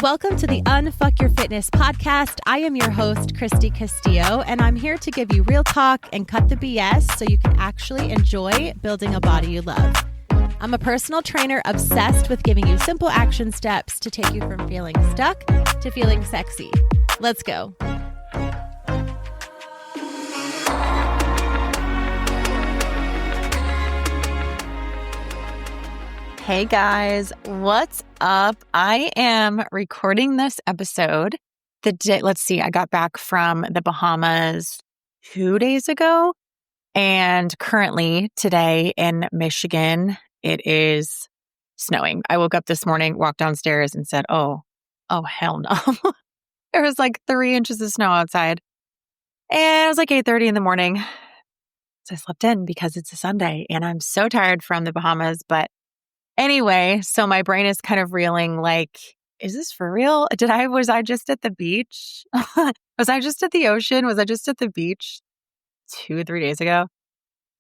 Welcome to the Unfuck Your Fitness podcast. I am your host, Christy Castillo, and I'm here to give you real talk and cut the BS so you can actually enjoy building a body you love. I'm a personal trainer obsessed with giving you simple action steps to take you from feeling stuck to feeling sexy. Let's go. Hey guys, what's up? I am recording this episode the day, I got back from the Bahamas 2 days ago, and currently today in Michigan, it is snowing. I woke up this morning, walked downstairs and said, oh hell no. There was like 3 inches of snow outside, and it was like 8:30 in the morning. So I slept in because it's a Sunday and I'm so tired from the Bahamas, but anyway, so my brain is kind of reeling like, is this for real? Was I just at the beach? Was I just at the ocean? Was I just at the beach 2 or 3 days ago?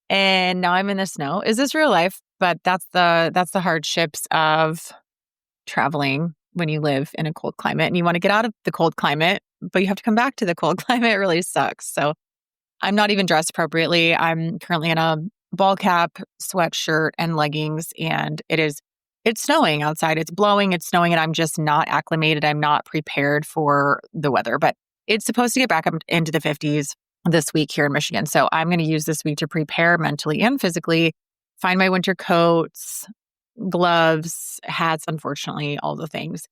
And now I'm in the snow. Is this real life? But that's the hardships of traveling when you live in a cold climate and you want to get out of the cold climate, but you have to come back to the cold climate. It really sucks. So I'm not even dressed appropriately. I'm currently in a ball cap, sweatshirt, and leggings, and it's snowing outside. It's blowing, it's snowing, and I'm just not acclimated. I'm not prepared for the weather, but it's supposed to get back up into the 50s this week here in Michigan. So I'm going to use this week to prepare mentally and physically, find my winter coats, gloves, hats, unfortunately, all the things.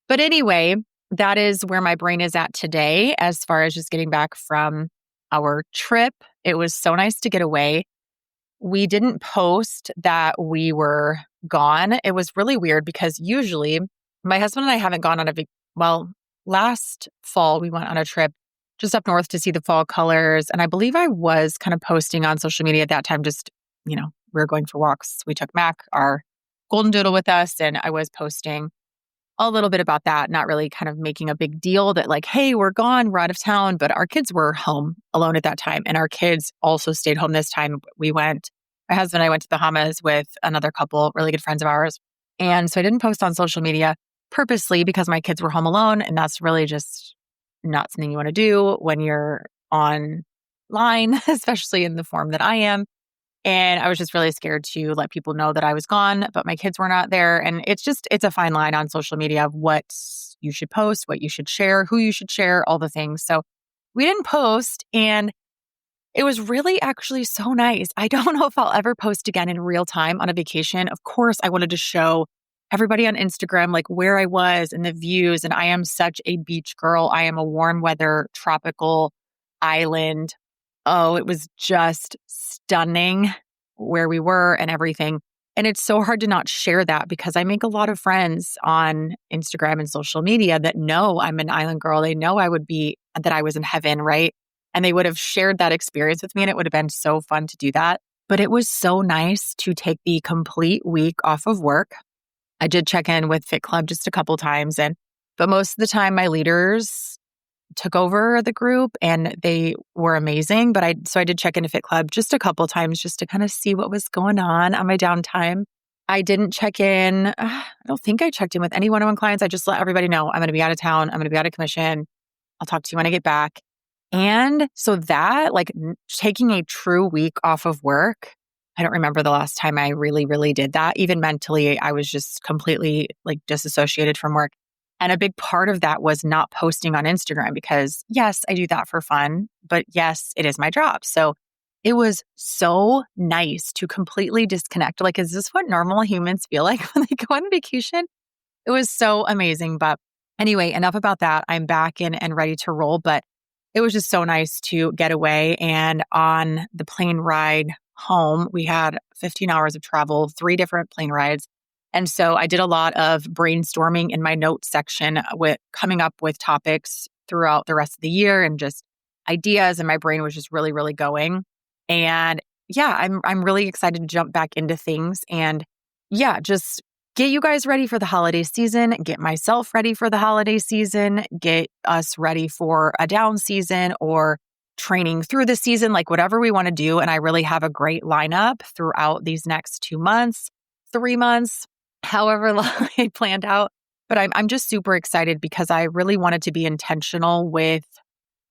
But anyway, that is where my brain is at today as far as just getting back from our trip. It was so nice to get away. We didn't post that we were gone. It was really weird because usually my husband and I haven't gone on last fall we went on a trip just up north to see the fall colors. And I believe I was kind of posting on social media at that time, just, we were going for walks. We took Mac, our golden doodle, with us, and I was posting a little bit about that, not really kind of making a big deal that like, hey, we're gone, we're out of town. But our kids were home alone at that time. And our kids also stayed home this time. My husband and I went to the Bahamas with another couple, really good friends of ours. And so I didn't post on social media purposely because my kids were home alone. And that's really just not something you want to do when you're online, especially in the form that I am. And I was just really scared to let people know that I was gone, but my kids were not there. And it's a fine line on social media of what you should post, what you should share, who you should share, all the things. So we didn't post, and it was really actually so nice. I don't know if I'll ever post again in real time on a vacation. Of course, I wanted to show everybody on Instagram like where I was and the views. And I am such a beach girl. I am a warm weather, tropical island. Oh, it was just stunning where we were and everything. And it's so hard to not share that because I make a lot of friends on Instagram and social media that know I'm an island girl. They know that I was in heaven, right? And they would have shared that experience with me, and it would have been so fun to do that. But it was so nice to take the complete week off of work. I did check in with Fit Club just a couple times, but most of the time my leaders took over the group and they were amazing. So I did check into Fit Club just a couple times just to kind of see what was going on my downtime. I didn't check in. I don't think I checked in with any one-on-one clients. I just let everybody know I'm going to be out of town. I'm going to be out of commission. I'll talk to you when I get back. And so that, like, taking a true week off of work, I don't remember the last time I really, really did that. Even mentally, I was just completely like disassociated from work. And a big part of that was not posting on Instagram because yes, I do that for fun, but yes, it is my job. So it was so nice to completely disconnect. Like, is this what normal humans feel like when they go on vacation? It was so amazing. But anyway, enough about that. I'm back in and ready to roll. But it was just so nice to get away. And on the plane ride home, we had 15 hours of travel, 3 different plane rides. And so I did a lot of brainstorming in my notes section with coming up with topics throughout the rest of the year and just ideas. And my brain was just really, really going. And yeah, I'm really excited to jump back into things and just get you guys ready for the holiday season, get myself ready for the holiday season, get us ready for a down season or training through the season, like whatever we want to do. And I really have a great lineup throughout these next 2 months, 3 months, however long I planned out. But I'm just super excited because I really wanted to be intentional with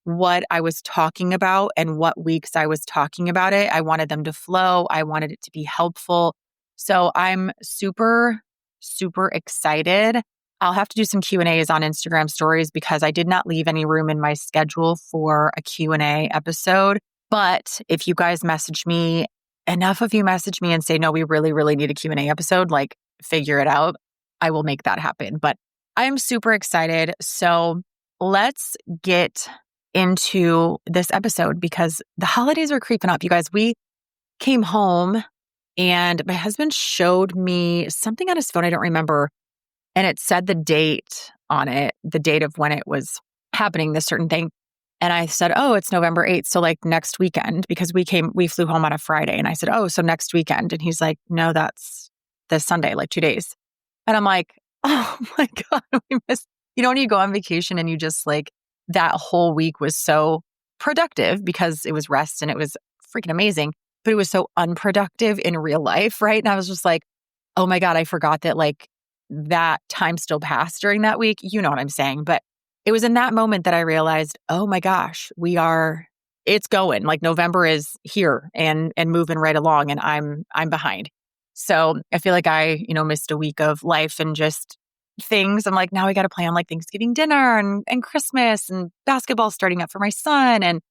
what I was talking about and what weeks I was talking about it. I wanted them to flow. I wanted it to be helpful. So I'm super, super excited. I'll have to do some Q&As on Instagram stories because I did not leave any room in my schedule for a Q&A episode. But if you guys message me, enough of you message me and say, no, we really, really need a Q&A episode, like figure it out. I will make that happen. But I am super excited. So let's get into this episode because the holidays are creeping up. You guys, we came home and my husband showed me something on his phone. I don't remember. And it said the date on it, the date of when it was happening, this certain thing. And I said, oh, it's November 8th. So like next weekend, because we flew home on a Friday. And I said, oh, so next weekend. And he's like, no, that's this Sunday, like 2 days. And I'm like, oh my God, we missed, when you go on vacation and you just like, that whole week was so productive because it was rest and it was freaking amazing, but it was so unproductive in real life, right? And I was just like, oh my God, I forgot that like that time still passed during that week. You know what I'm saying? But it was in that moment that I realized, oh my gosh, it's going. Like November is here and moving right along and I'm behind. So I feel like I, missed a week of life and just things. I'm like, now I got to plan like Thanksgiving dinner and Christmas and basketball starting up for my son. And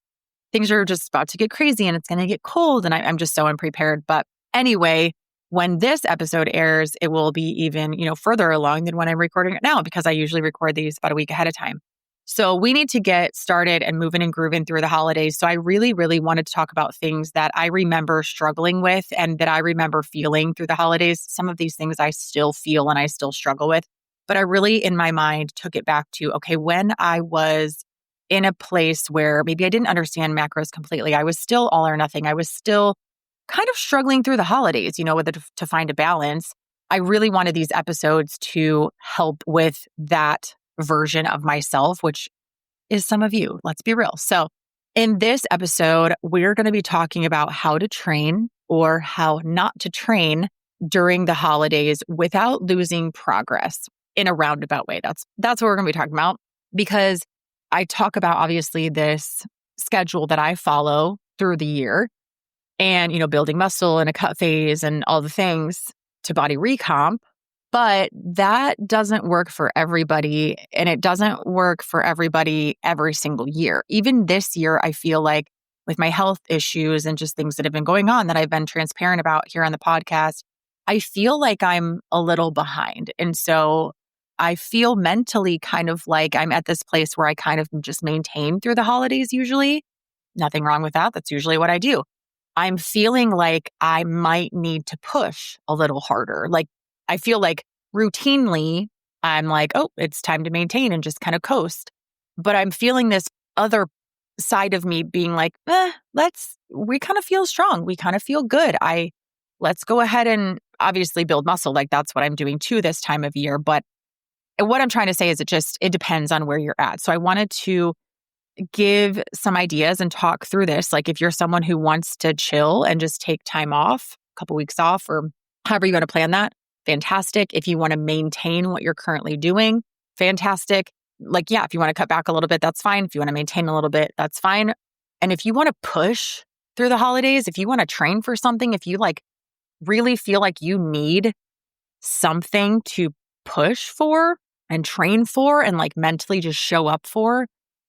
things are just about to get crazy and it's going to get cold. And I'm just so unprepared. But anyway, when this episode airs, it will be even, further along than when I'm recording it now because I usually record these about a week ahead of time. So we need to get started and moving and grooving through the holidays. So I really, really wanted to talk about things that I remember struggling with and that I remember feeling through the holidays. Some of these things I still feel and I still struggle with. But I really, in my mind, took it back to, okay, when I was in a place where maybe I didn't understand macros completely, I was still all or nothing. I was still kind of struggling through the holidays, to find a balance. I really wanted these episodes to help with that version of myself, which is some of you. Let's be real. So in this episode, we're going to be talking about how to train or how not to train during the holidays without losing progress in a roundabout way. That's what we're going to be talking about because I talk about obviously this schedule that I follow through the year and, building muscle in a cut phase and all the things to body recomp. But that doesn't work for everybody. And it doesn't work for everybody every single year. Even this year, I feel like with my health issues and just things that have been going on that I've been transparent about here on the podcast, I feel like I'm a little behind. And so I feel mentally kind of like I'm at this place where I kind of just maintain through the holidays usually. Nothing wrong with that. That's usually what I do. I'm feeling like I might need to push a little harder. Like I feel like routinely I'm like, oh, it's time to maintain and just kind of coast. But I'm feeling this other side of me being like, we kind of feel strong. We kind of feel good. Let's go ahead and obviously build muscle. Like that's what I'm doing too this time of year. But what I'm trying to say is it depends on where you're at. So I wanted to give some ideas and talk through this. Like if you're someone who wants to chill and just take time off, a couple weeks off, or however you want to plan that, fantastic. If you want to maintain what you're currently doing, fantastic. Like, yeah, if you want to cut back a little bit, that's fine. If you want to maintain a little bit, that's fine. And if you want to push through the holidays, if you want to train for something, if you like really feel like you need something to push for and train for and like mentally just show up for,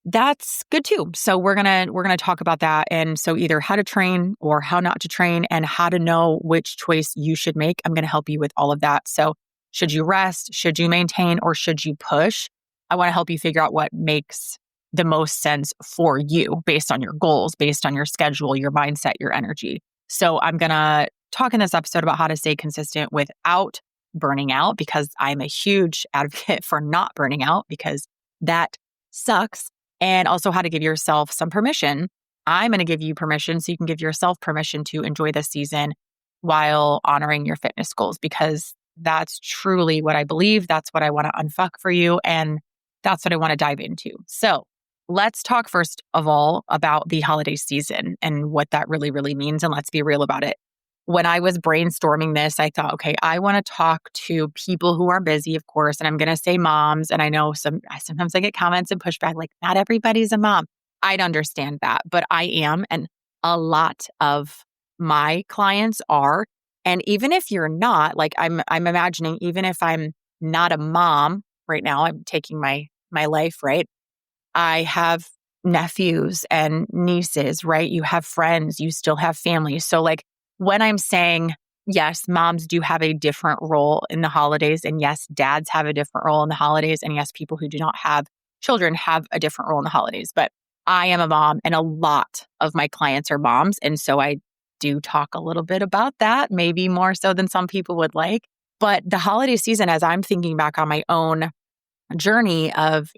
that's good too. So we're going to talk about that. And so either how to train or how not to train and how to know which choice you should make. I'm going to help you with all of that. So should you rest? Should you maintain? Or should you push? I want to help you figure out what makes the most sense for you based on your goals, based on your schedule, your mindset, your energy. So I'm going to talk in this episode about how to stay consistent without burning out because I'm a huge advocate for not burning out because that sucks. And also how to give yourself some permission. I'm going to give you permission so you can give yourself permission to enjoy this season while honoring your fitness goals because that's truly what I believe. That's what I want to unfuck for you. And that's what I want to dive into. So let's talk first of all about the holiday season and what that really, really means. And let's be real about it. when I was brainstorming this, I thought, okay, I want to talk to people who are busy, of course, and I'm going to say moms. And I know sometimes I get comments and pushback like, not everybody's a mom. I'd understand that, but I am. And a lot of my clients are. And even if you're not, like I'm imagining, even if I'm not a mom right now, I'm taking my life, right? I have nephews and nieces, right? You have friends, you still have family. So like when I'm saying, yes, moms do have a different role in the holidays, and yes, dads have a different role in the holidays, and yes, people who do not have children have a different role in the holidays. But I am a mom, and a lot of my clients are moms. And so I do talk a little bit about that, maybe more so than some people would like. But the holiday season, as I'm thinking back on my own journey of,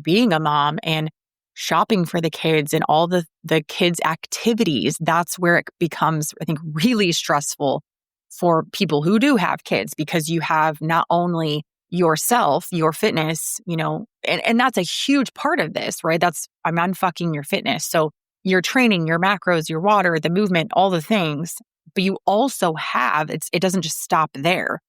being a mom and shopping for the kids and all the kids' activities, that's where it becomes, I think, really stressful for people who do have kids, because you have not only yourself, your fitness, and that's a huge part of this, right? I'm unfucking your fitness. So your training, your macros, your water, the movement, all the things, but you also have, it doesn't just stop there.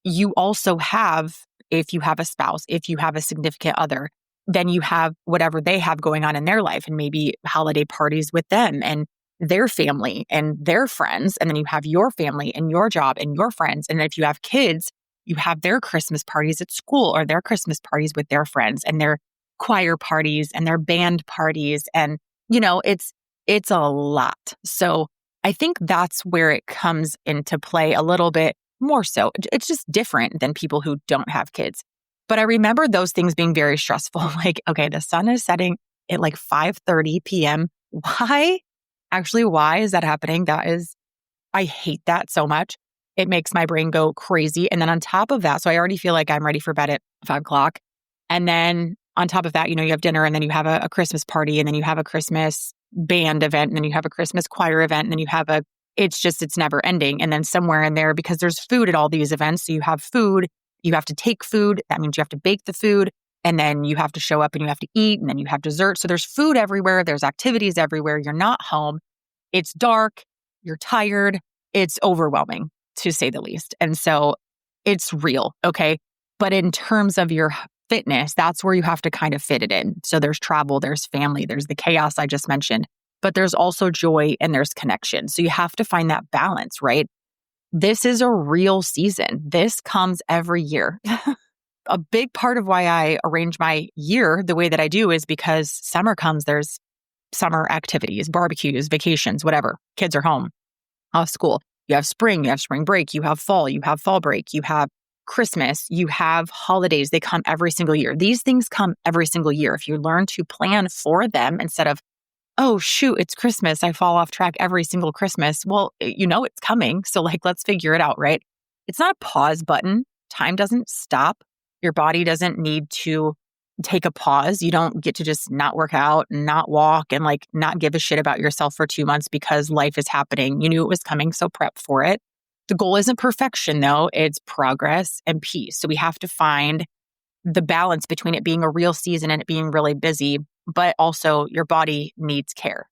You also have, if you have a spouse, if you have a significant other, then you have whatever they have going on in their life, and maybe holiday parties with them and their family and their friends. And then you have your family and your job and your friends. And then if you have kids, you have their Christmas parties at school, or their Christmas parties with their friends, and their choir parties and their band parties. And, it's a lot. So I think that's where it comes into play a little bit more so. It's just different than people who don't have kids. But I remember those things being very stressful. Like, okay, the sun is setting at like 5:30 p.m. Why is that happening? I hate that so much. It makes my brain go crazy. And then on top of that, so I already feel like I'm ready for bed at 5 o'clock. And then on top of that, you have dinner, and then you have a Christmas party, and then you have a Christmas band event, and then you have a Christmas choir event, and then you have it's never ending. And then somewhere in there, because there's food at all these events, so you have food, you have to take food. That means you have to bake the food, and then you have to show up and you have to eat, and then you have dessert. So there's food everywhere. There's activities everywhere. You're not home. It's dark. You're tired. It's overwhelming, to say the least. And so it's real. Okay. But in terms of your fitness, that's where you have to kind of fit it in. So there's travel, there's family, there's the chaos I just mentioned, but there's also joy and there's connection. So you have to find that balance, right? This is a real season. This comes every year. A big part of why I arrange my year the way that I do is because summer comes, there's summer activities, barbecues, vacations, whatever. Kids are home, off school. You have spring break, you have fall break, you have Christmas, you have holidays. They come every single year. These things come every single year. If you learn to plan for them instead of, oh, shoot, it's Christmas, I fall off track every single Christmas. Well, it's coming. So let's figure it out, right? It's not a pause button. Time doesn't stop. Your body doesn't need to take a pause. You don't get to just not work out and not walk and not give a shit about yourself for 2 months because life is happening. You knew it was coming, so prep for it. The goal isn't perfection, though. It's progress and peace. So we have to find the balance between it being a real season and it being really busy, but also your body needs care.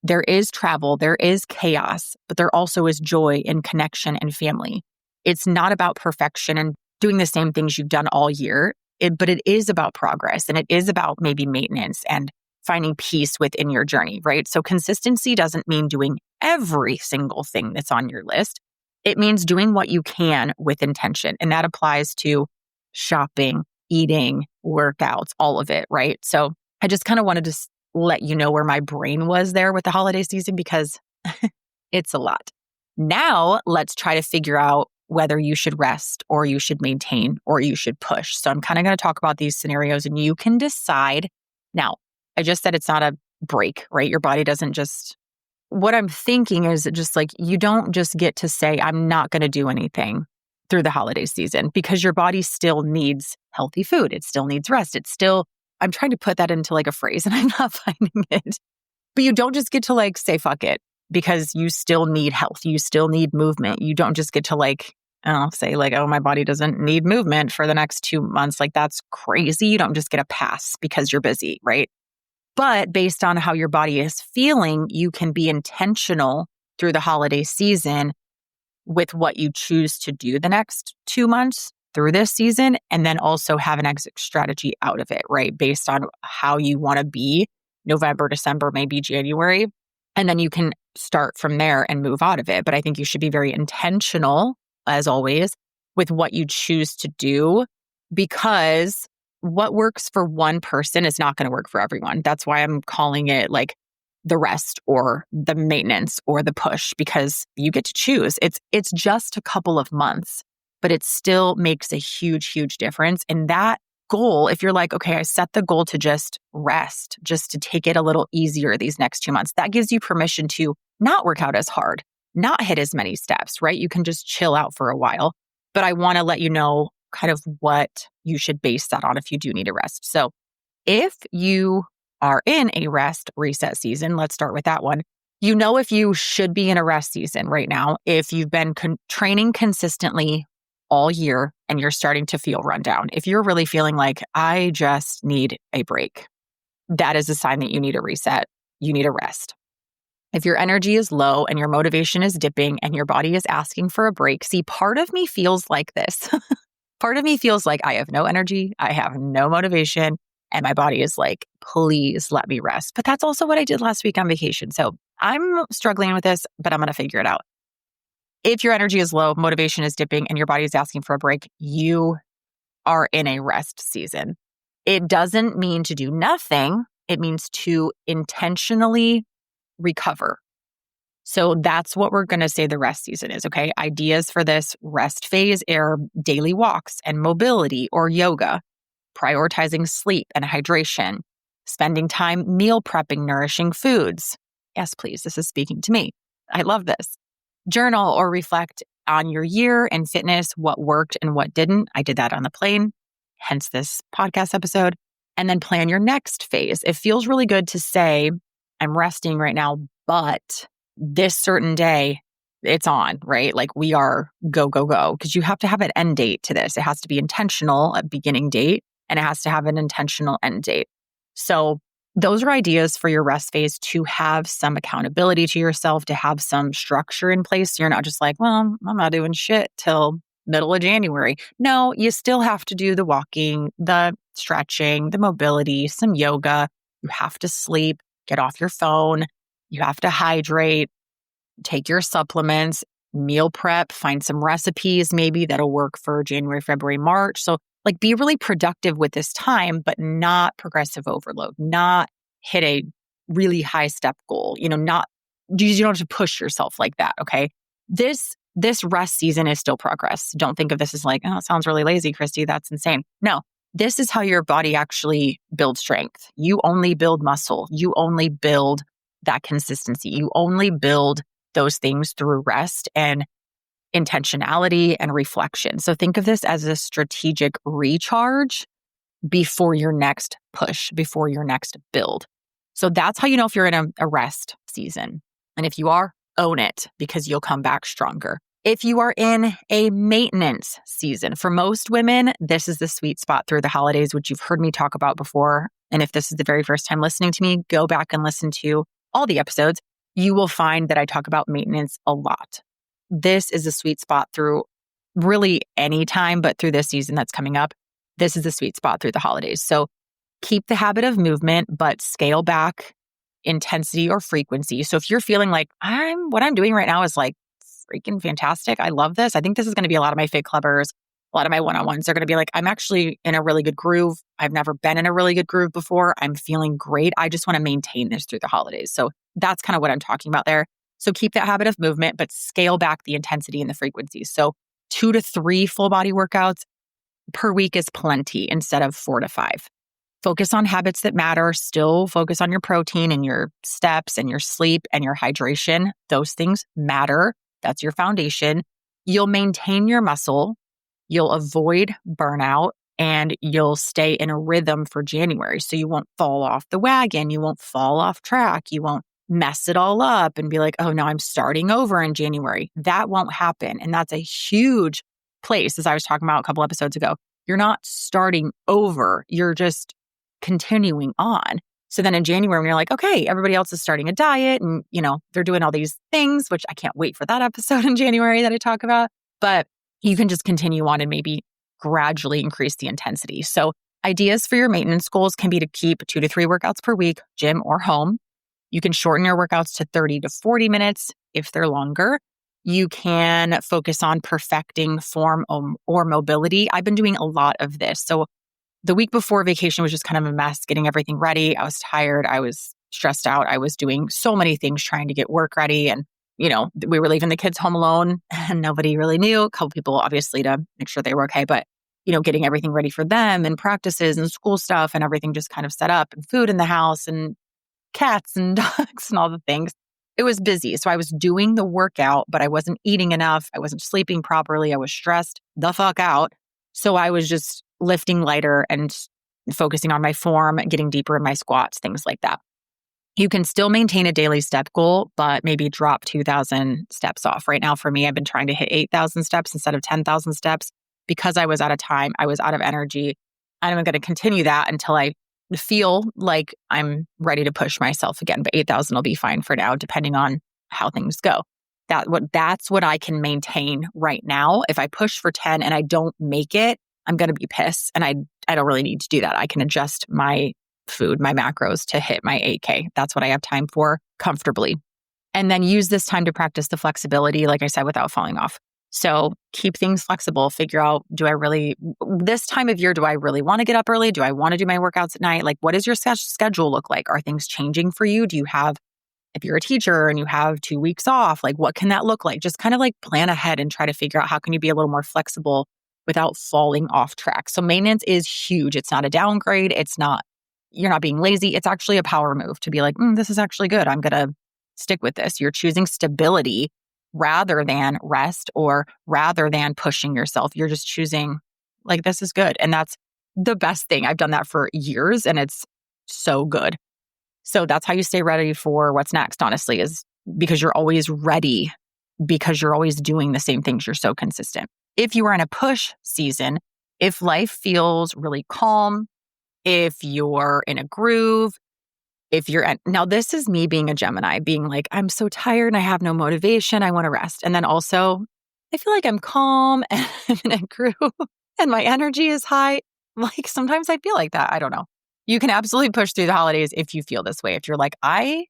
There is travel, there is chaos, but there also is joy and connection and family. It's not about perfection and doing the same things you've done all year, but it is about progress, and it is about maybe maintenance and finding peace within your journey, right? So consistency doesn't mean doing every single thing that's on your list. It means doing what you can with intention. And that applies to shopping, eating, workouts, all of it, right? So I just kind of wanted to let you know where my brain was there with the holiday season, because it's a lot. Now let's try to figure out whether you should rest or you should maintain or you should push. So I'm kind of going to talk about these scenarios and you can decide. Now, I just said it's not a break, right? Your body doesn't just, what I'm thinking is just you don't just get to say, I'm not going to do anything through the holiday season, because your body still needs healthy food. It still needs rest. I'm trying to put that into a phrase and I'm not finding it. But you don't just get to say, fuck it, because you still need health. You still need movement. You don't just get to say oh, my body doesn't need movement for the next 2 months. That's crazy. You don't just get a pass because you're busy, right? But based on how your body is feeling, you can be intentional through the holiday season with what you choose to do the next 2 months through this season, and then also have an exit strategy out of it, right? Based on how you want to be November, December, maybe January. And then you can start from there and move out of it. But I think you should be very intentional, as always, with what you choose to do, because what works for one person is not going to work for everyone. That's why I'm calling it like the rest or the maintenance or the push, because you get to choose. It's just a couple of months, but it still makes a huge, huge difference. And that goal, if you're like, okay, I set the goal to just rest, just to take it a little easier these next 2 months, that gives you permission to not work out as hard, not hit as many steps, right? You can just chill out for a while. But I want to let you know kind of what you should base that on if you do need a rest. So if you are in a rest reset season, let's start with that one. You know if you should be in a rest season right now, if you've been training consistently all year and you're starting to feel run down. If you're really feeling like, I just need a break, that is a sign that you need a reset. You need a rest. If your energy is low and your motivation is dipping and your body is asking for a break, see, part of me feels like this. Part of me feels like I have no energy, I have no motivation, and my body is like, please let me rest. But that's also what I did last week on vacation. So I'm struggling with this, but I'm going to figure it out. If your energy is low, motivation is dipping, and your body is asking for a break, you are in a rest season. It doesn't mean to do nothing. It means to intentionally recover. So that's what we're going to say the rest season is, okay? Ideas for this rest phase are daily walks and mobility or yoga, prioritizing sleep and hydration, spending time meal prepping nourishing foods. Yes, please. This is speaking to me. I love this. Journal or reflect on your year in fitness, what worked and what didn't. I did that on the plane, hence this podcast episode. And then plan your next phase. It feels really good to say, I'm resting right now, but this certain day, it's on, right? Like we are go, go, go, because you have to have an end date to this. It has to be intentional, a beginning date, and it has to have an intentional end date. So those are ideas for your rest phase to have some accountability to yourself, to have some structure in place. So you're not just like, well, I'm not doing shit till middle of January. No, you still have to do the walking, the stretching, the mobility, some yoga. You have to sleep, get off your phone. You have to hydrate, take your supplements, meal prep, find some recipes maybe that'll work for January, February, March. So like be really productive with this time, but not progressive overload, not hit a really high step goal, not, you don't have to push yourself like that. Okay. This rest season is still progress. Don't think of this as like, oh, it sounds really lazy, Christy. That's insane. No, this is how your body actually builds strength. You only build muscle. You only build that consistency. You only build those things through rest and intentionality and reflection. So think of this as a strategic recharge before your next push, before your next build. So that's how you know if you're in a rest season. And if you are, own it, because you'll come back stronger. If you are in a maintenance season, for most women, this is the sweet spot through the holidays, which you've heard me talk about before. And if this is the very first time listening to me, go back and listen to all the episodes. You will find that I talk about maintenance a lot. This is a sweet spot through really any time, but through this season that's coming up, this is the sweet spot through the holidays. So keep the habit of movement, but scale back intensity or frequency. So if you're feeling like what I'm doing right now is like freaking fantastic, I love this. I think this is going to be a lot of my Fit Clubbers, a lot of my one-on-ones are going to be like, I'm actually in a really good groove. I've never been in a really good groove before. I'm feeling great. I just want to maintain this through the holidays. So that's kind of what I'm talking about there. So keep that habit of movement, but scale back the intensity and the frequency. So 2 to 3 full body workouts per week is plenty instead of 4 to 5. Focus on habits that matter. Still focus on your protein and your steps and your sleep and your hydration. Those things matter. That's your foundation. You'll maintain your muscle. You'll avoid burnout and you'll stay in a rhythm for January. So you won't fall off the wagon. You won't fall off track. You won't mess it all up and be like, oh, no, I'm starting over in January. That won't happen. And that's a huge place, as I was talking about a couple episodes ago. You're not starting over. You're just continuing on. So then in January, when you're like, okay, everybody else is starting a diet and, they're doing all these things, which I can't wait for that episode in January that I talk about. But you can just continue on and maybe gradually increase the intensity. So ideas for your maintenance goals can be to keep 2 to 3 workouts per week, gym or home. You can shorten your workouts to 30 to 40 minutes if they're longer. You can focus on perfecting form or mobility. I've been doing a lot of this. So the week before vacation was just kind of a mess, getting everything ready. I was tired. I was stressed out. I was doing so many things trying to get work ready. And, we were leaving the kids home alone and nobody really knew. A couple people, obviously, to make sure they were okay. But, getting everything ready for them and practices and school stuff and everything just kind of set up and food in the house and cats and dogs and all the things. It was busy. So I was doing the workout, but I wasn't eating enough. I wasn't sleeping properly. I was stressed the fuck out. So I was just lifting lighter and focusing on my form, getting deeper in my squats, things like that. You can still maintain a daily step goal, but maybe drop 2,000 steps off. Right now, for me, I've been trying to hit 8,000 steps instead of 10,000 steps because I was out of time. I was out of energy. And I'm going to continue that until I feel like I'm ready to push myself again. But 8,000 will be fine for now, depending on how things go. That's what I can maintain right now. If I push for 10 and I don't make it, I'm going to be pissed. And I don't really need to do that. I can adjust my food, my macros to hit my 8K. That's what I have time for comfortably. And then use this time to practice the flexibility, like I said, without falling off. So keep things flexible. Figure out, this time of year, do I really want to get up early? Do I want to do my workouts at night? Like, what does your schedule look like? Are things changing for you? If you're a teacher and you have 2 weeks off, like what can that look like? Just kind of like plan ahead and try to figure out how can you be a little more flexible without falling off track. So maintenance is huge. It's not a downgrade. You're not being lazy. It's actually a power move to be like, this is actually good. I'm going to stick with this. You're choosing stability rather than rest or rather than pushing yourself. You're just choosing like, this is good. And that's the best thing. I've done that for years and it's so good. So that's how you stay ready for what's next, honestly, is because you're always ready, because you're always doing the same things. You're so consistent. If you are in a push season, if life feels really calm, if you're in a groove, now this is me being a Gemini, being like, I'm so tired and I have no motivation. I want to rest. And then also, I feel like I'm calm and I'm in a groove and my energy is high. Like sometimes I feel like that. I don't know. You can absolutely push through the holidays if you feel this way. If you're like, I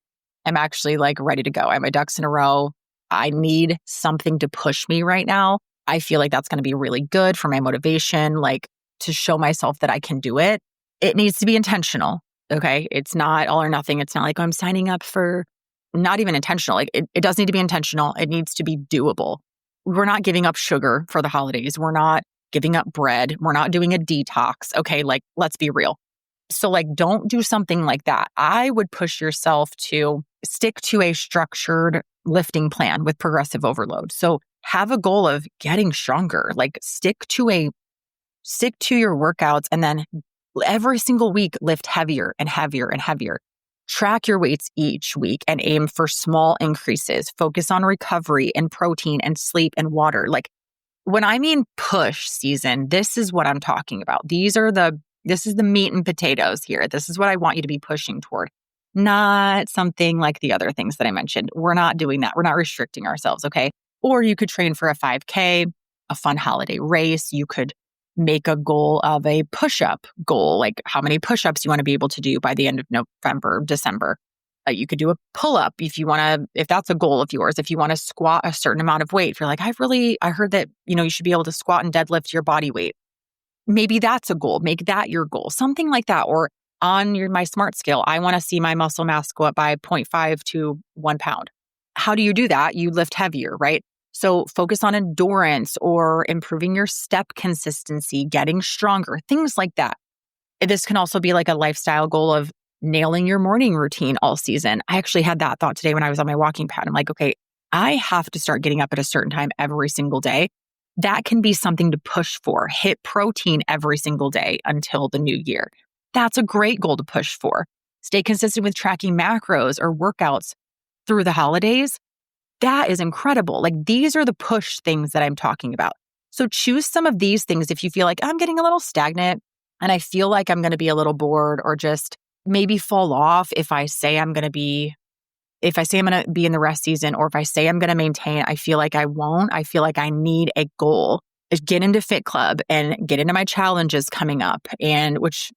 am actually like ready to go. I have my ducks in a row. I need something to push me right now. I feel like that's going to be really good for my motivation, like to show myself that I can do it. It needs to be intentional. Okay. It's not all or nothing. It's not like, I'm signing up for, not even intentional. Like it does need to be intentional. It needs to be doable. We're not giving up sugar for the holidays. We're not giving up bread. We're not doing a detox. Okay. Like, let's be real. So like, don't do something like that. I would push yourself to stick to a structured lifting plan with progressive overload. So have a goal of getting stronger, like stick to your workouts and then every single week, lift heavier and heavier and heavier. Track your weights each week and aim for small increases. Focus on recovery and protein and sleep and water. Like when I mean push season, this is what I'm talking about. This is the meat and potatoes here. This is what I want you to be pushing toward. Not something like the other things that I mentioned. We're not doing that. We're not restricting ourselves, okay? Or you could train for a 5K, a fun holiday race. You could make a goal of a push-up goal, like how many push-ups you want to be able to do by the end of November, December. You could do a pull-up if that's a goal of yours. If you want to squat a certain amount of weight, if you're like, I heard that, you should be able to squat and deadlift your body weight. Maybe that's a goal. Make that your goal, something like that. Or on my SMART scale, I want to see my muscle mass go up by 0.5 to 1 pound. How do you do that? You lift heavier, right? So focus on endurance or improving your step consistency, getting stronger, things like that. This can also be like a lifestyle goal of nailing your morning routine all season. I actually had that thought today when I was on my walking pad. I'm like, okay, I have to start getting up at a certain time every single day. That can be something to push for. Hit protein every single day until the new year. That's a great goal to push for. Stay consistent with tracking macros or workouts through the holidays. That is incredible. Like these are the push things that I'm talking about. So choose some of these things if you feel like I'm getting a little stagnant and I feel like I'm going to be a little bored or just maybe fall off if I say I'm going to be in the rest season, or if I say I'm going to maintain, I feel like I won't. I feel like I need a goal. Get into Fit Club and get into my challenges coming up, and which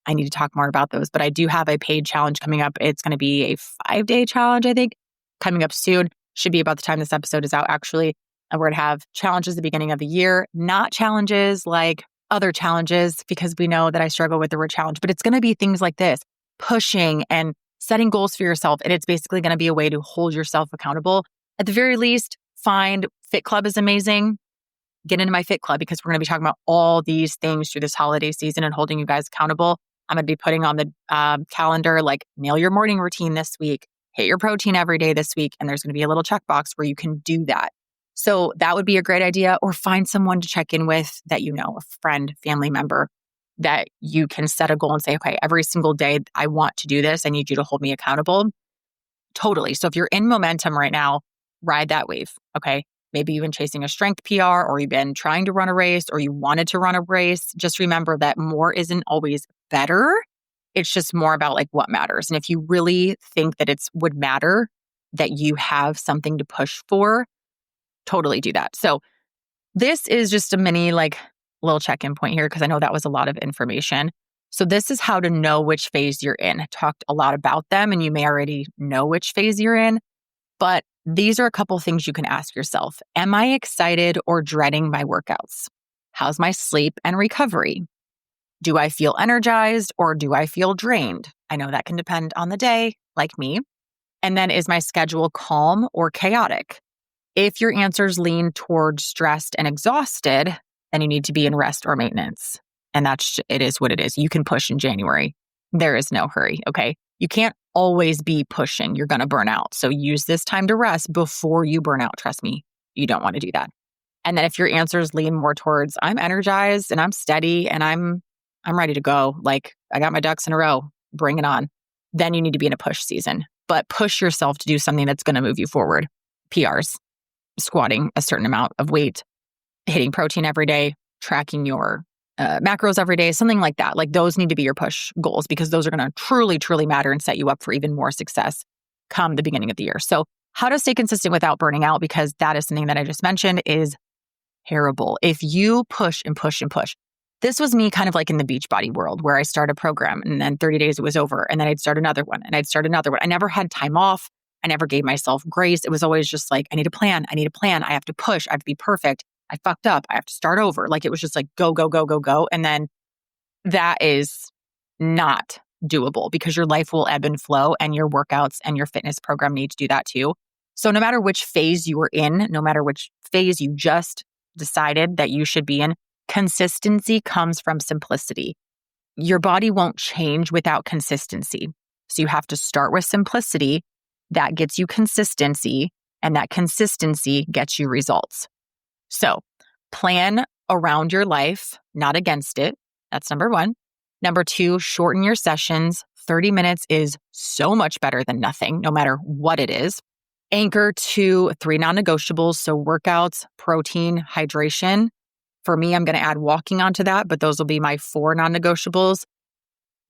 I need to talk more about those, but I do have a paid challenge coming up. It's going to be a 5-day challenge, I think, coming up soon. Should be about the time this episode is out, actually. And we're going to have challenges at the beginning of the year, not challenges like other challenges, because we know that I struggle with the word challenge, but it's going to be things like this, pushing and setting goals for yourself. And it's basically going to be a way to hold yourself accountable. At the very least, find Fit Club is amazing. Get into my Fit Club, because we're going to be talking about all these things through this holiday season and holding you guys accountable. I'm going to be putting on the calendar, like, nail your morning routine this week, hit your protein every day this week. And there's going to be a little checkbox where you can do that. So that would be a great idea. Or find someone to check in with that you know, a friend, family member, that you can set a goal and say, okay, every single day I want to do this. I need you to hold me accountable. Totally. So if you're in momentum right now, ride that wave. Okay. Maybe you've been chasing a strength PR, or you've been trying to run a race, or you wanted to run a race. Just remember that more isn't always better. It's just more about like what matters. And if you really think that it would matter that you have something to push for, totally do that. So this is just a mini little check-in point here, because I know that was a lot of information. So this is how to know which phase you're in. I talked a lot about them, and you may already know which phase you're in, but these are a couple things you can ask yourself. Am I excited or dreading my workouts? How's my sleep and recovery? Do I feel energized or do I feel drained? I know that can depend on the day, like me. And then, is my schedule calm or chaotic? If your answers lean towards stressed and exhausted, then you need to be in rest or maintenance. And it is what it is. You can push in January. There is no hurry, okay? You can't always be pushing. You're going to burn out. So use this time to rest before you burn out. Trust me, you don't want to do that. And then if your answers lean more towards, I'm energized and I'm steady and I'm ready to go, like I got my ducks in a row, bring it on, then you need to be in a push season. But push yourself to do something that's going to move you forward. PRs, squatting a certain amount of weight, hitting protein every day, tracking your macros every day, something like that. Like, those need to be your push goals, because those are going to truly, truly matter and set you up for even more success come the beginning of the year. So how to stay consistent without burning out, because that is something that I just mentioned is terrible. If you push and push and push, this was me kind of like in the Beachbody world, where I started a program and then 30 days it was over, and then I'd start another one and I'd start another one. I never had time off. I never gave myself grace. It was always just like, I need a plan. I need a plan. I have to push. I have to be perfect. I fucked up. I have to start over. Like, it was just like, go, go, go, go, go. And then that is not doable, because your life will ebb and flow, and your workouts and your fitness program need to do that too. So no matter which phase you were in, no matter which phase you just decided that you should be in, consistency comes from simplicity. Your body won't change without consistency. So you have to start with simplicity. That gets you consistency, and that consistency gets you results. So plan around your life, not against it. That's number one. Number two, shorten your sessions. 30 minutes is so much better than nothing, no matter what it is. Anchor to 3 non-negotiables. So workouts, protein, hydration. For me, I'm going to add walking onto that, but those will be my 4 non-negotiables.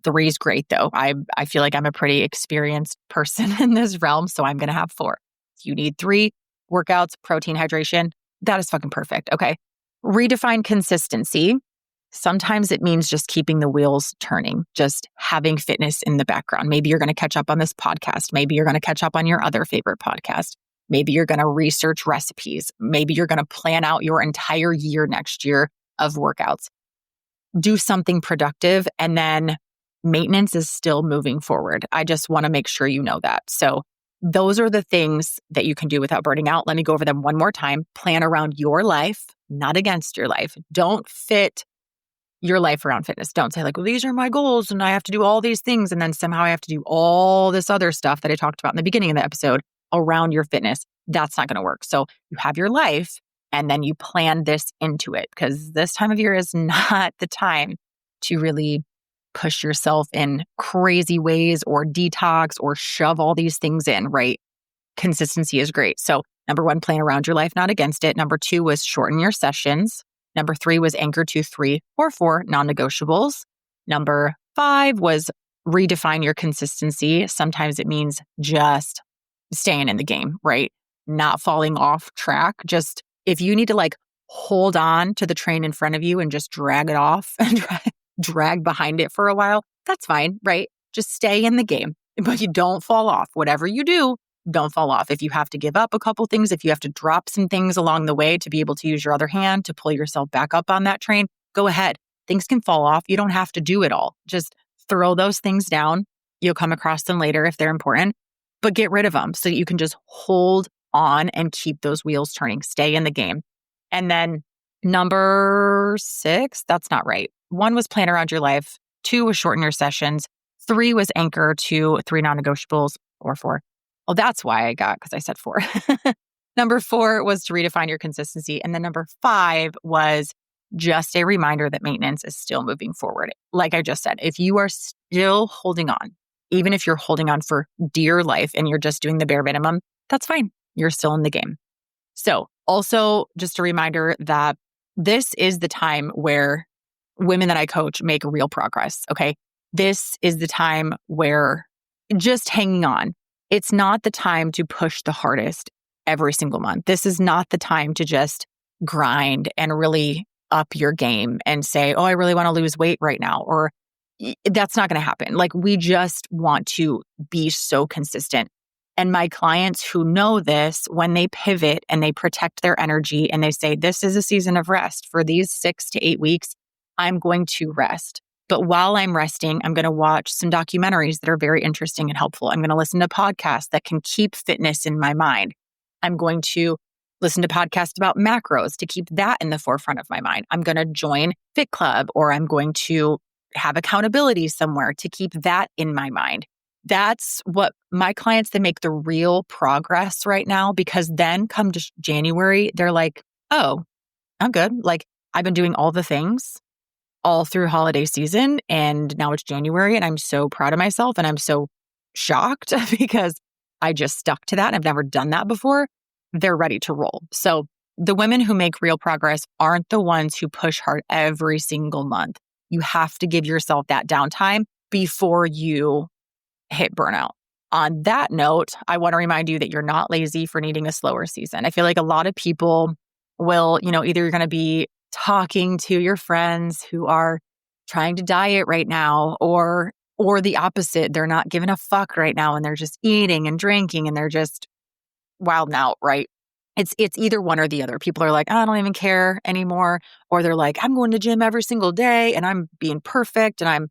3 is great though. I feel like I'm a pretty experienced person in this realm, so I'm going to have 4. If you need 3 workouts, protein, hydration, that is fucking perfect. Okay. Redefine consistency. Sometimes it means just keeping the wheels turning, just having fitness in the background. Maybe you're going to catch up on this podcast. Maybe you're going to catch up on your other favorite podcast. Maybe you're going to research recipes. Maybe you're going to plan out your entire year next year of workouts. Do something productive, and then maintenance is still moving forward. I just want to make sure you know that. So those are the things that you can do without burning out. Let me go over them one more time. Plan around your life, not against your life. Don't fit your life around fitness. Don't say like, well, these are my goals and I have to do all these things, and then somehow I have to do all this other stuff that I talked about in the beginning of the episode around your fitness. That's not going to work. So you have your life, and then you plan this into it, because this time of year is not the time to really push yourself in crazy ways or detox or shove all these things in, right? Consistency is great. So number 1, plan around your life, not against it. Number 2 was shorten your sessions. Number 3 was anchor to 3 or 4 non-negotiables. Number 5 was redefine your consistency. Sometimes it means just staying in the game, right? Not falling off track. Just if you need to like hold on to the train in front of you and just drag it off and drag behind it for a while, that's fine, right? Just stay in the game, but you don't fall off. Whatever you do, don't fall off. If you have to give up a couple things, if you have to drop some things along the way to be able to use your other hand to pull yourself back up on that train, go ahead. Things can fall off. You don't have to do it all. Just throw those things down. You'll come across them later if they're important, but get rid of them so that you can just hold on and keep those wheels turning. Stay in the game. And then number 6, that's not right. 1 was plan around your life. 2 was shorten your sessions. 3 was anchor to 3 non-negotiables, or 4. Well, that's why I got, because I said 4. Number 4 was to redefine your consistency. And then number 5 was just a reminder that maintenance is still moving forward. Like I just said, if you are still holding on, even if you're holding on for dear life and you're just doing the bare minimum, that's fine. You're still in the game. So also just a reminder that this is the time where women that I coach make real progress. Okay. This is the time where just hanging on. It's not the time to push the hardest every single month. This is not the time to just grind and really up your game and say, oh, I really want to lose weight right now. Or that's not going to happen. Like, we just want to be so consistent. And my clients who know this, when they pivot and they protect their energy and they say, this is a season of rest for these 6 to 8 weeks, I'm going to rest. But while I'm resting, I'm going to watch some documentaries that are very interesting and helpful. I'm going to listen to podcasts that can keep fitness in my mind. I'm going to listen to podcasts about macros to keep that in the forefront of my mind. I'm going to join Fit Club, or I'm going to have accountability somewhere to keep that in my mind. That's what my clients, they make the real progress right now, because then come to January, they're like, oh, I'm good. Like, I've been doing all the things all through holiday season, and now it's January, and I'm so proud of myself, and I'm so shocked because I just stuck to that and I've never done that before. They're ready to roll. So the women who make real progress aren't the ones who push hard every single month. You have to give yourself that downtime before you hit burnout. On that note, I want to remind you that you're not lazy for needing a slower season. I feel like a lot of people will, either you're going to be talking to your friends who are trying to diet right now, or the opposite. They're not giving a fuck right now and they're just eating and drinking and they're just wilding out, right? It's either one or the other. People are like, I don't even care anymore. Or they're like, I'm going to gym every single day and I'm being perfect and I'm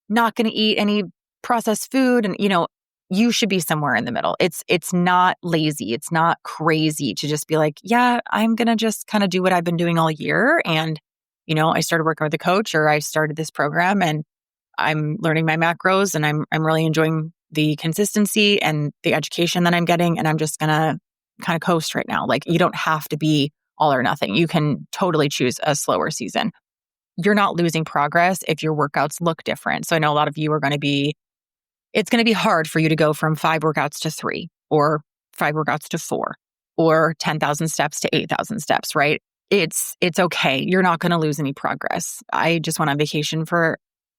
not going to eat any processed food. And, you should be somewhere in the middle. It's not lazy. It's not crazy to just be like, yeah, I'm going to just kind of do what I've been doing all year. And, I started working with a coach, or I started this program and I'm learning my macros and I'm really enjoying the consistency and the education that I'm getting. And I'm just going to kind of coast right now. Like, you don't have to be all or nothing. You can totally choose a slower season. You're not losing progress if your workouts look different. So I know a lot of you are going to be, it's going to be hard for you to go from 5 workouts to 3, or 5 workouts to 4, or 10,000 steps to 8,000 steps, right? It's okay. You're not going to lose any progress. I just went on vacation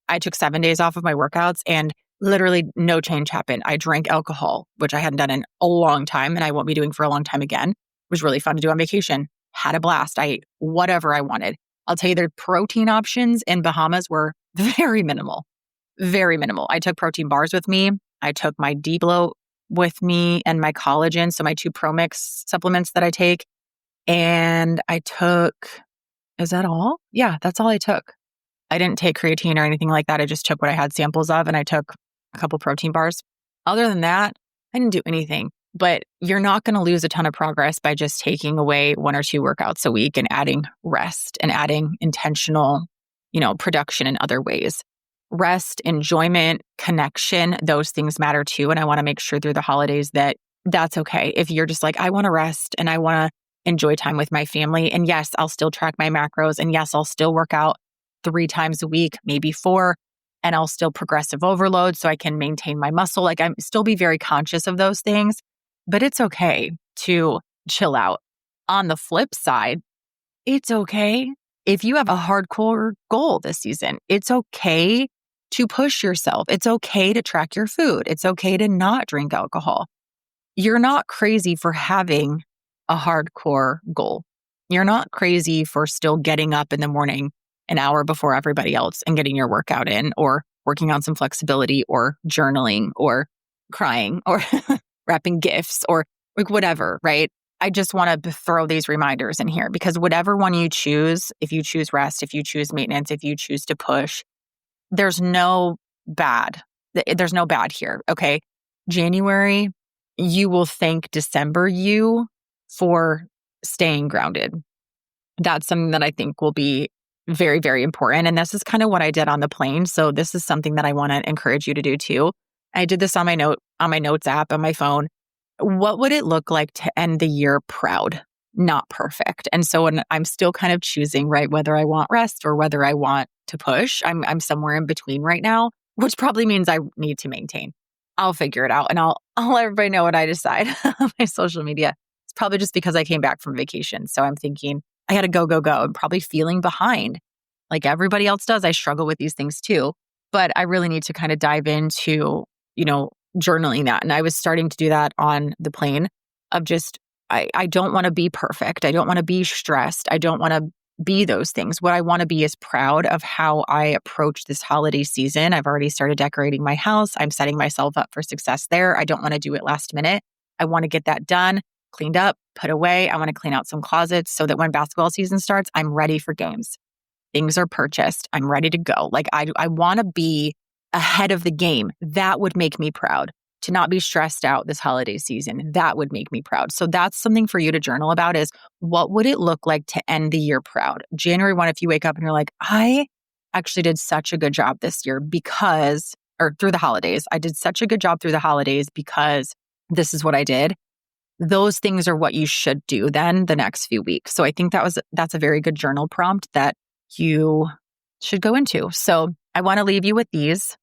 I took 7 days off of my workouts and literally no change happened. I drank alcohol, which I hadn't done in a long time and I won't be doing for a long time again. It was really fun to do on vacation. Had a blast. I ate whatever I wanted. I'll tell you, their protein options in Bahamas were very minimal. Very minimal. I took protein bars with me. I took my D-Bloat with me and my collagen. So my 2 Pro Mix supplements that I take. And I took, is that all? Yeah, that's all I took. I didn't take creatine or anything like that. I just took what I had samples of and I took a couple protein bars. Other than that, I didn't do anything. But you're not going to lose a ton of progress by just taking away 1 or 2 workouts a week and adding rest and adding intentional, production in other ways. Rest, enjoyment, connection, those things matter too. And I want to make sure through the holidays that that's okay. If you're just like, I want to rest and I want to enjoy time with my family. And yes, I'll still track my macros. And yes, I'll still work out 3 times a week, maybe 4. And I'll still progressive overload so I can maintain my muscle. Like, I'm still be very conscious of those things, but it's okay to chill out. On the flip side, it's okay if you have a hardcore goal this season. It's okay to push yourself. It's okay to track your food. It's okay to not drink alcohol. You're not crazy for having a hardcore goal. You're not crazy for still getting up in the morning an hour before everybody else and getting your workout in, or working on some flexibility, or journaling, or crying, or wrapping gifts, or like whatever, right? I just want to throw these reminders in here, because whatever one you choose, if you choose rest, if you choose maintenance, if you choose to push, there's no bad. There's no bad here, okay? January, you will thank December you for staying grounded. That's something that I think will be very, very important. And this is kind of what I did on the plane. So this is something that I want to encourage you to do too. I did this on my notes app on my phone. What would it look like to end the year proud, not perfect? And so when I'm still kind of choosing, right, whether I want rest or whether I want to push, I'm somewhere in between right now, which probably means I need to maintain. I'll figure it out, and I'll let everybody know what I decide on my social media. It's probably just because I came back from vacation. So I'm thinking I got to go. I'm probably feeling behind like everybody else does. I struggle with these things too, but I really need to kind of dive into, journaling that. And I was starting to do that on the plane of just, I don't want to be perfect. I don't want to be stressed. I don't want to be those things. What I want to be is proud of how I approach this holiday season. I've already started decorating my house. I'm setting myself up for success there. I don't want to do it last minute. I want to get that done, cleaned up, put away. I want to clean out some closets so that when basketball season starts, I'm ready for games. Things are purchased. I'm ready to go. Like I want to be ahead of the game. That would make me proud. To not be stressed out this holiday season, that would make me proud. So that's something for you to journal about, is what would it look like to end the year proud? January 1, if you wake up and you're like, I actually did such a good job this year through the holidays. I did such a good job through the holidays because this is what I did. Those things are what you should do then the next few weeks. So I think that's a very good journal prompt that you should go into. So I want to leave you with these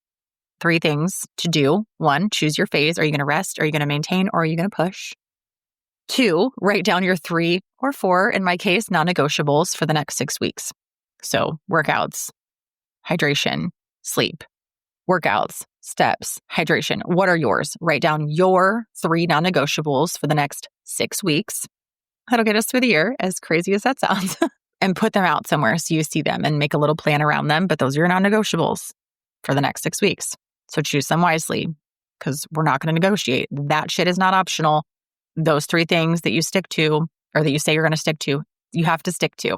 3 things to do. 1, choose your phase. Are you going to rest? Are you going to maintain? Or are you going to push? 2, write down your 3 or 4, in my case, non-negotiables for the next 6 weeks. So workouts, hydration, sleep, workouts, steps, hydration. What are yours? Write down your 3 non-negotiables for the next 6 weeks. That'll get us through the year, as crazy as that sounds, and put them out somewhere so you see them and make a little plan around them. But those are your non-negotiables for the next 6 weeks. So choose them wisely, because we're not going to negotiate. That shit is not optional. Those 3 things that you stick to, or that you say you're going to stick to, you have to stick to.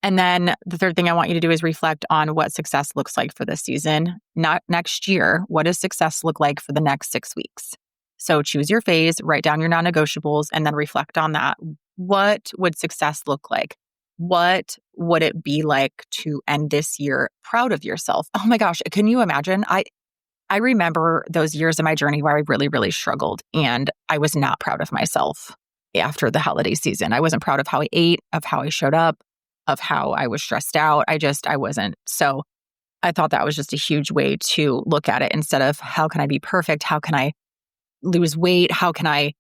And then the 3rd thing I want you to do is reflect on what success looks like for this season. Not next year. What does success look like for the next 6 weeks? So choose your phase, write down your non-negotiables, and then reflect on that. What would success look like? What would it be like to end this year proud of yourself? Oh my gosh, can you imagine? I remember those years of my journey where I really, really struggled, and I was not proud of myself after the holiday season. I wasn't proud of how I ate, of how I showed up, of how I was stressed out. I wasn't. So I thought that was just a huge way to look at it, instead of how can I be perfect? How can I lose weight? How can I,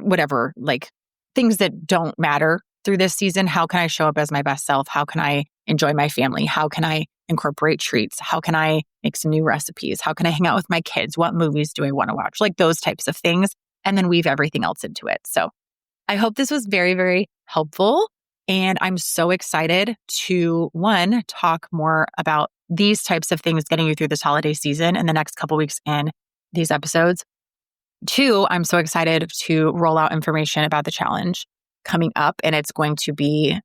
whatever, like things that don't matter through this season. How can I show up as my best self? How can I enjoy my family? How can I incorporate treats? How can I make some new recipes? How can I hang out with my kids? What movies do I want to watch? Like those types of things, and then weave everything else into it. So I hope this was very, very helpful. And I'm so excited to, 1, talk more about these types of things getting you through this holiday season in the next couple weeks in these episodes. 2, I'm so excited to roll out information about the challenge coming up, and it's going to be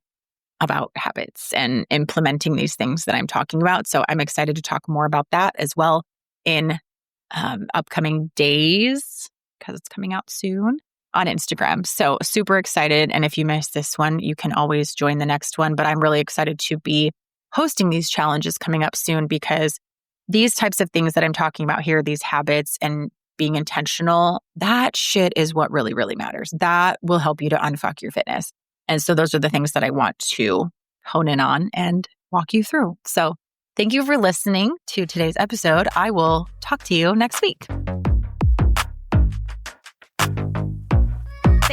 about habits and implementing these things that I'm talking about. So I'm excited to talk more about that as well in upcoming days, because it's coming out soon on Instagram. So super excited. And if you missed this one, you can always join the next one. But I'm really excited to be hosting these challenges coming up soon, because these types of things that I'm talking about here, these habits and being intentional, that shit is what really, really matters. That will help you to unfuck your fitness. And so those are the things that I want to hone in on and walk you through. So thank you for listening to today's episode. I will talk to you next week.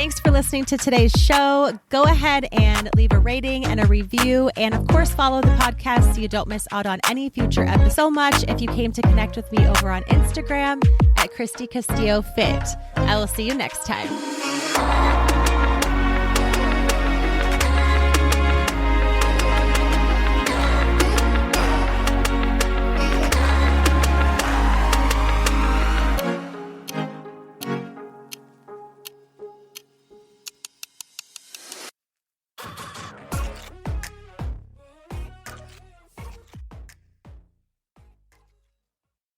Thanks for listening to today's show. Go ahead and leave a rating and a review. And of course, follow the podcast so you don't miss out on any future episodes. So much if you came to connect with me over on Instagram at Christy Castillo Fit. I will see you next time.